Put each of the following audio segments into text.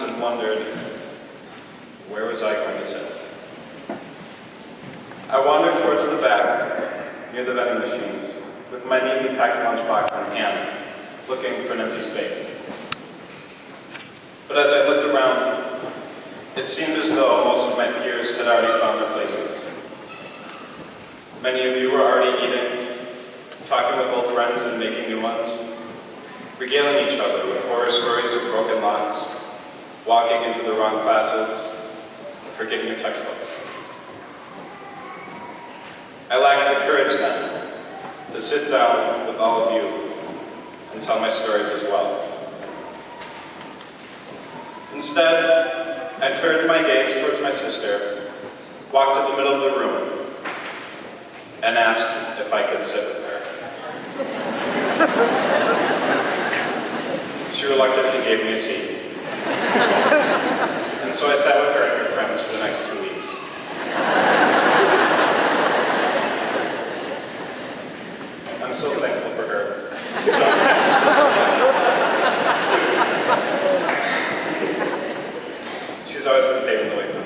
mountains and wondered, where was I going to sit? I wandered towards the back, near the vending machines, with my neatly packed lunchbox on hand, looking for an empty space. But as I looked around, it seemed as though most of my peers had already found their places. Many of you were already eating, talking with old friends and making new ones, regaling each other with horror stories of broken locks, walking into the wrong classes, and forgetting your textbooks. I lacked the courage then to sit down with all of you and tell my stories as well. Instead, I turned my gaze towards my sister, walked to the middle of the room, and asked if I could sit with her. She reluctantly gave me a seat. And so I sat with her and her friends for the next 2 weeks. I'm so thankful for her. She's always been paving the way for me.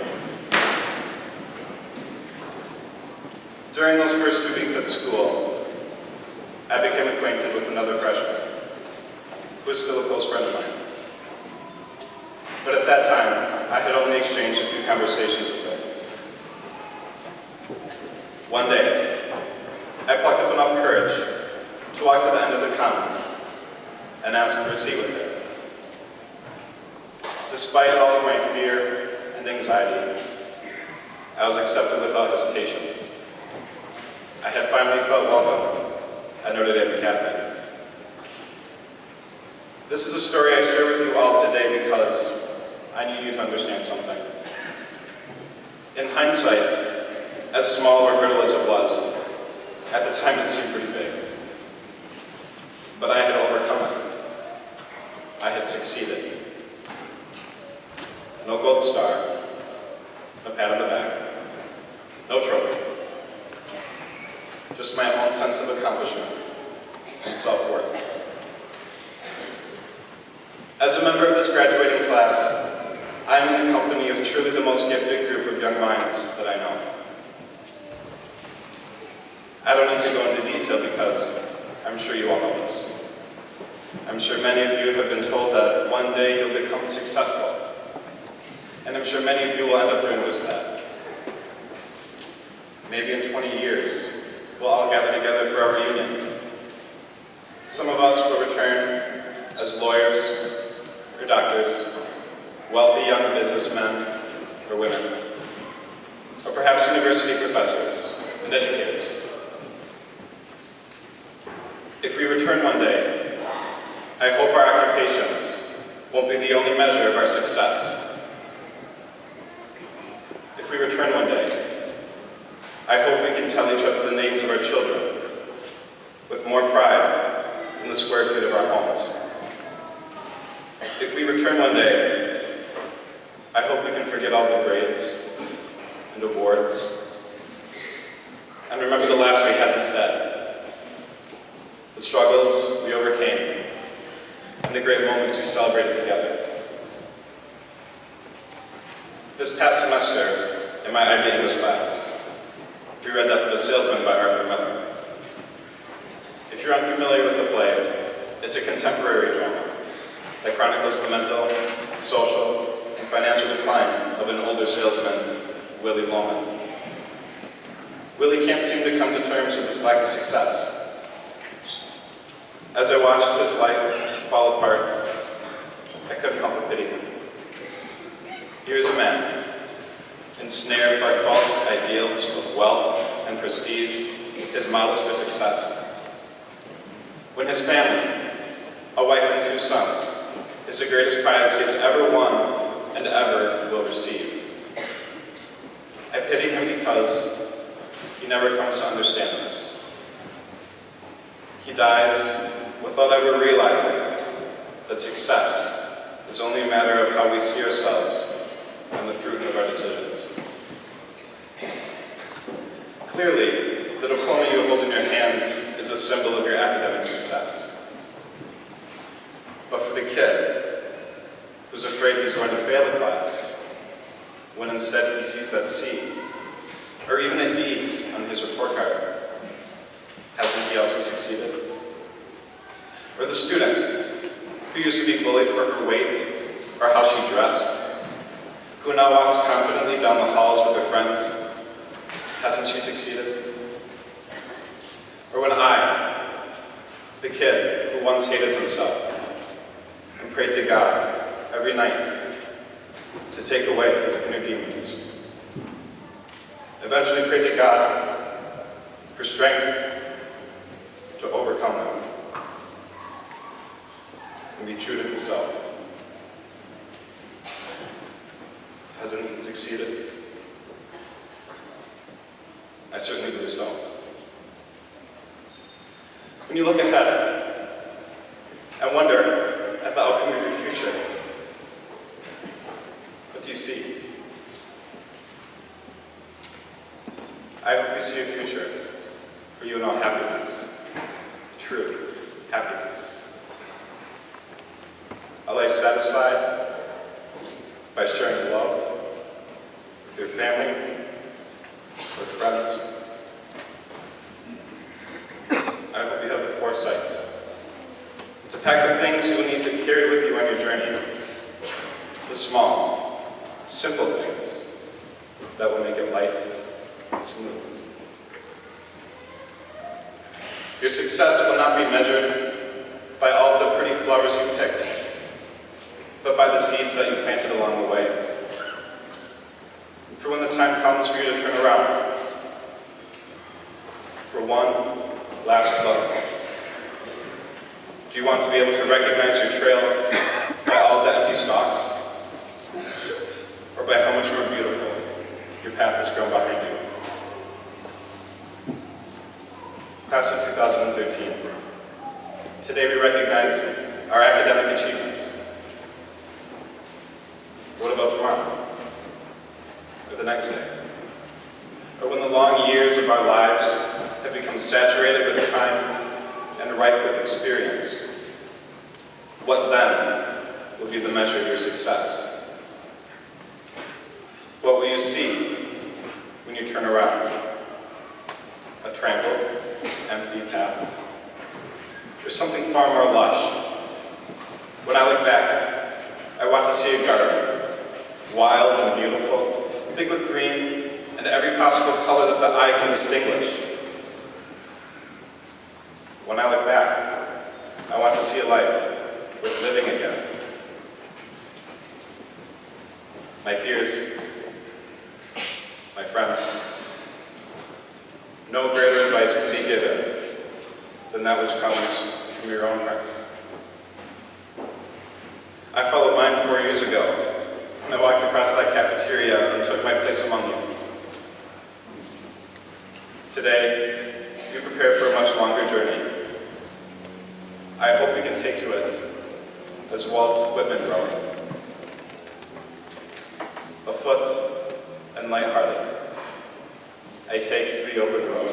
During those first 2 weeks at school, I became acquainted with another freshman, who is still a close friend of mine. But at that time, I had only exchanged a few conversations with her. One day, I plucked up enough courage to walk to the end of the commons and ask for a seat with her. Despite all of my fear and anxiety, I was accepted without hesitation. I had finally felt welcome at Notre Dame Academy. This is a story I share with you all today because I need you to understand something. In hindsight, as small of a hurdle as it was, at the time it seemed pretty big. But I had overcome it. I had succeeded. No gold star, no pat on the back, no trophy. Just my own sense of accomplishment and self-worth. As a member of this graduating class, I am in the company of truly the most gifted group of young minds that I know. I don't need to go into detail because I'm sure you all know this. I'm sure many of you have been told that one day you'll become successful. And I'm sure many of you will end up doing just that. Maybe in 20 years, we'll all gather together for our reunion. Some of us will return as lawyers or doctors, wealthy young businessmen or women, or perhaps university professors and educators. If we return one day, I hope our occupations won't be the only measure of our success. If we return one day, I hope we can tell each other the names of our children with more pride than the square feet of our homes. If we return one day, I hope we can forget all the grades and awards and remember the laughs we had instead, the struggles we overcame, and the great moments we celebrated together. This past semester, in my IB English class, we read Death of a Salesman by Arthur Miller. If you're unfamiliar with the play, it's a contemporary drama that chronicles the mental, social, and financial decline of an older salesman, Willie Loman. Willie can't seem to come to terms with his lack of success. As I watched his life fall apart, I couldn't help but pity him. Here's a man, ensnared by false ideals of wealth and prestige as models for success. When his family, a wife and 2 sons, is the greatest prize he has ever won and ever will receive. I pity him because he never comes to understand this. He dies without ever realizing that success is only a matter of how we see ourselves and the fruit of our decisions. Clearly, the diploma you hold in your hands is a symbol of your academic success. But for the kid who's afraid he's going to fail a class, when instead he sees that C, or even a D on his report card? Hasn't he also succeeded? Or the student who used to be bullied for her weight or how she dressed, who now walks confidently down the halls with her friends? Hasn't she succeeded? Or when I, the kid who once hated himself and prayed to God every night to take away his inner demons, eventually prayed to God for strength to overcome them and be true to himself. Hasn't he succeeded? I certainly believe so. When you look ahead and wonder at the outcome of your future, what do you see? I hope you see a future where you know happiness, true happiness. A life satisfied by sharing love with your family, with friends. I hope you have the foresight to pack the things you will need to carry with you on your journey. The small, simple things that will make it light and smooth. Your success will not be measured by all the pretty flowers you picked, but by the seeds that you planted along the way. For when the time comes for you to turn around, for one last look, do you want to be able to recognize your trail by all the empty stalks, or by how much more beautiful your path has grown behind you? Class of 2013. Today we recognize our academic achievements. What about tomorrow? Or the next day? Or when the long years of our lives have become saturated with time and ripe with experience, what then will be the measure of your success? What will you see when you turn around? A tranquil, empty path? Or something far more lush? When I look back, I want to see a garden, wild and beautiful, thick with green and every possible color that the eye can distinguish. When I look back, I want to see a life worth living again. My peers, my friends, no greater advice can be given than that which comes from your own heart. I followed mine 4 years ago when I walked across that cafeteria and took my place among you. Today, you prepare for a much longer journey. I hope we can take to it as Walt Whitman wrote, afoot and lighthearted, I take to the open road.